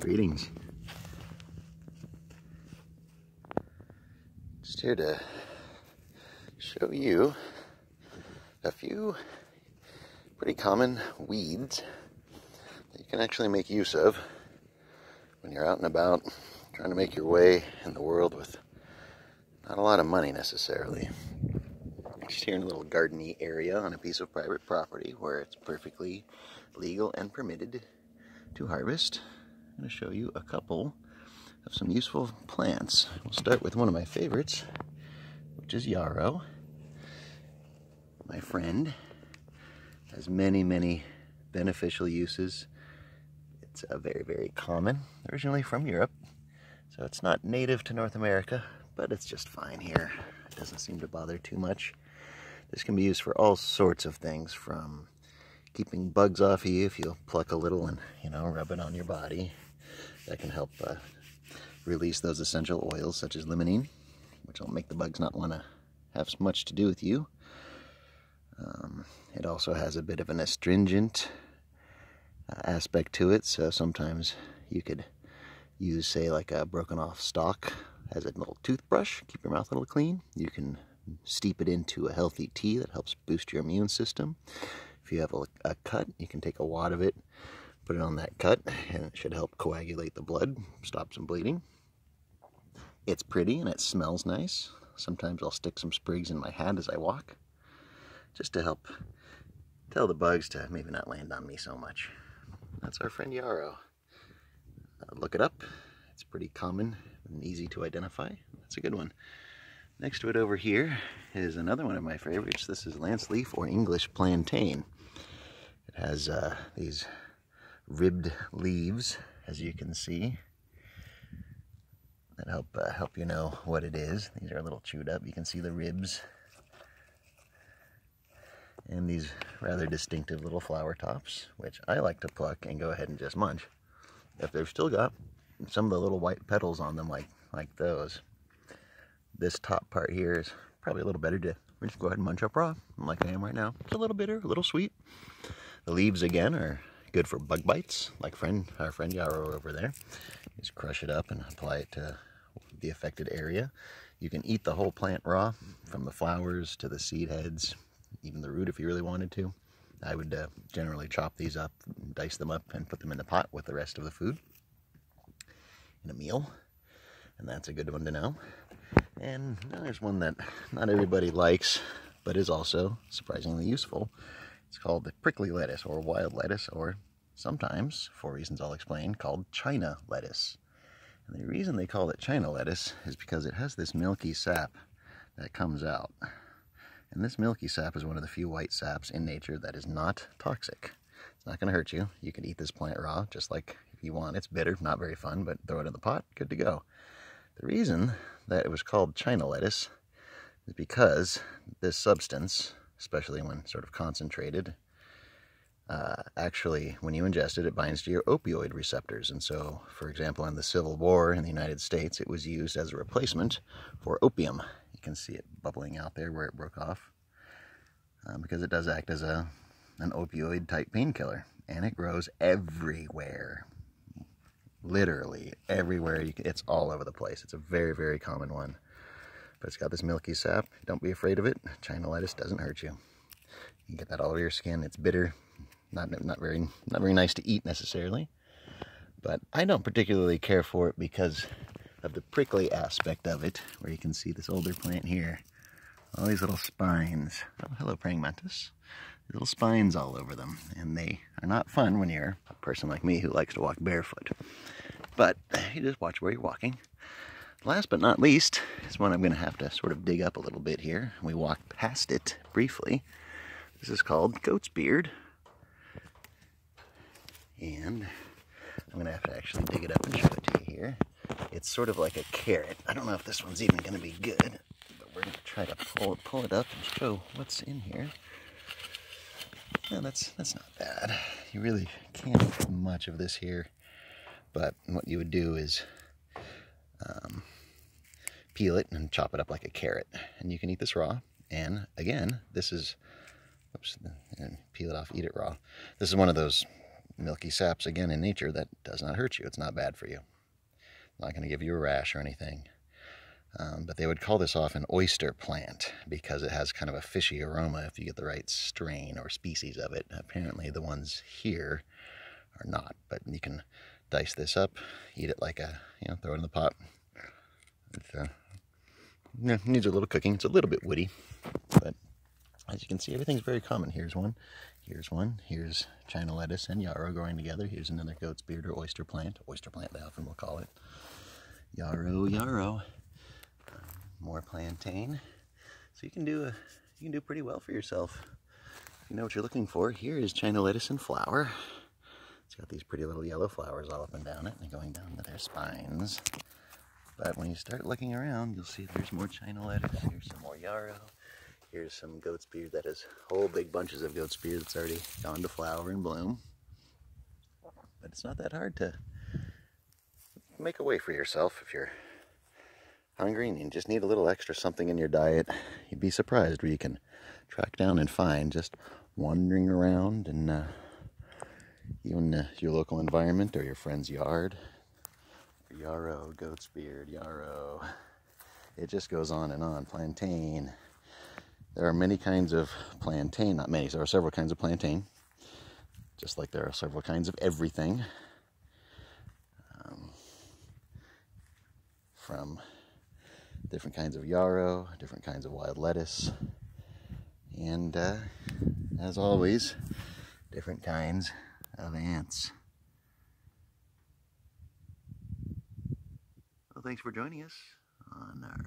Greetings. Just here to show you a few pretty common weeds that you can actually make use of when you're out and about trying to make your way in the world with not a lot of money necessarily. Just here in a little gardeny area on a piece of private property where it's perfectly legal and permitted to harvest. I'm going to show you a couple of some useful plants. We'll start with one of my favorites, which is yarrow. My friend has many beneficial uses. It's very, very common, originally from Europe, so it's not native to North America, but it's just fine here. It doesn't seem to bother too much. This can be used for all sorts of things, from keeping bugs off of you if you pluck a little and, rub it on your body. That can help release those essential oils such as limonene, which will make the bugs not want to have much to do with you. It also has a bit of an astringent aspect to it, so sometimes you could use, say, like a broken off stalk as a little toothbrush, keep your mouth a little clean. You can steep it into a healthy tea that helps boost your immune system. If you have a cut, you can take a wad of it, put it on that cut, and it should help coagulate the blood, stop some bleeding. It's pretty and it smells nice. Sometimes I'll stick some sprigs in my hat as I walk, just to help tell the bugs to maybe not land on me so much. That's our friend yarrow. Look it up. It's pretty common and easy to identify. That's a good one. Next to it over here is another one of my favorites. This is lance leaf or English plantain. It has these ribbed leaves, as you can see, that help you know what it is. These are a little chewed up. You can see the ribs and these rather distinctive little flower tops, which I like to pluck and go ahead and just munch if they've still got some of the little white petals on them, like those. This top part here is probably a little better to just go ahead and munch up raw, like I am right now. It's a little bitter, a little sweet. The leaves, again, are good for bug bites, like our friend yarrow over there. Just crush it up and apply it to the affected area. You can eat the whole plant raw, from the flowers to the seed heads, even the root if you really wanted to. I would generally chop these up, dice them up, and put them in the pot with the rest of the food in a meal. And that's a good one to know. And there's one that not everybody likes, but is also surprisingly useful. It's called the prickly lettuce, or wild lettuce, or sometimes, for reasons I'll explain, called China lettuce. And the reason they call it China lettuce is because it has this milky sap that comes out. And this milky sap is one of the few white saps in nature that is not toxic. It's not going to hurt you. You can eat this plant raw, just like if you want. It's bitter, not very fun, but throw it in the pot, good to go. The reason that it was called China lettuce is because this substance, especially when sort of concentrated, actually, when you ingest it, it binds to your opioid receptors. And so, for example, in the Civil War in the United States, it was used as a replacement for opium. You can see it bubbling out there where it broke off, because it does act as an opioid-type painkiller. And it grows everywhere. Literally everywhere. It's all over the place. It's a very, very common one. But it's got this milky sap. Don't be afraid of it. China lettuce doesn't hurt you. You can get that all over your skin. It's bitter. Not very nice to eat necessarily. But I don't particularly care for it because of the prickly aspect of it, where you can see this older plant here. All these little spines. Oh, hello, praying mantis. Little spines all over them, and they are not fun when you're a person like me who likes to walk barefoot. But you just watch where you're walking. Last but not least is one I'm going to have to sort of dig up a little bit here. We walked past it briefly. This is called goatsbeard, and I'm going to have to actually dig it up and show it to you here. It's sort of like a carrot. I don't know if this one's even going to be good, but we're going to try to pull it up and show what's in here. Yeah, that's not bad. You really can't get much of this here, but what you would do is peel it and chop it up like a carrot, and you can eat this raw. And again, this is, oops, and peel it off, eat it raw. This is one of those milky saps, again, in nature, that does not hurt you. It's not bad for you. It's not going to give you a rash or anything. But they would call this off an oyster plant because it has kind of a fishy aroma if you get the right strain or species of it. Apparently the ones here are not, but you can dice this up, eat it like a, throw it in the pot. It needs a little cooking. It's a little bit woody, but as you can see, everything's very common. Here's one. Here's China lettuce and yarrow growing together. Here's another goatsbeard or oyster plant. Oyster plant, they often will call it. Yarrow. More plantain. So you can do pretty well for yourself. If you know what you're looking for. Here is China lettuce in flower. It's got these pretty little yellow flowers all up and down it and going down to their spines. But when you start looking around, you'll see there's more China lettuce. Here's some more yarrow. Here's some goatsbeard that has whole big bunches of goatsbeard that's already gone to flower and bloom. But it's not that hard to make a way for yourself if you're hungry and you just need a little extra something in your diet. You'd be surprised what you can track down and find just wandering around in even your local environment or your friend's yard. Yarrow, goatsbeard, yarrow. It just goes on and on. Plantain. There are many kinds of plantain, not many, there are several kinds of plantain, just like there are several kinds of everything, from different kinds of yarrow, different kinds of wild lettuce, and as always, different kinds of ants. Well, thanks for joining us on our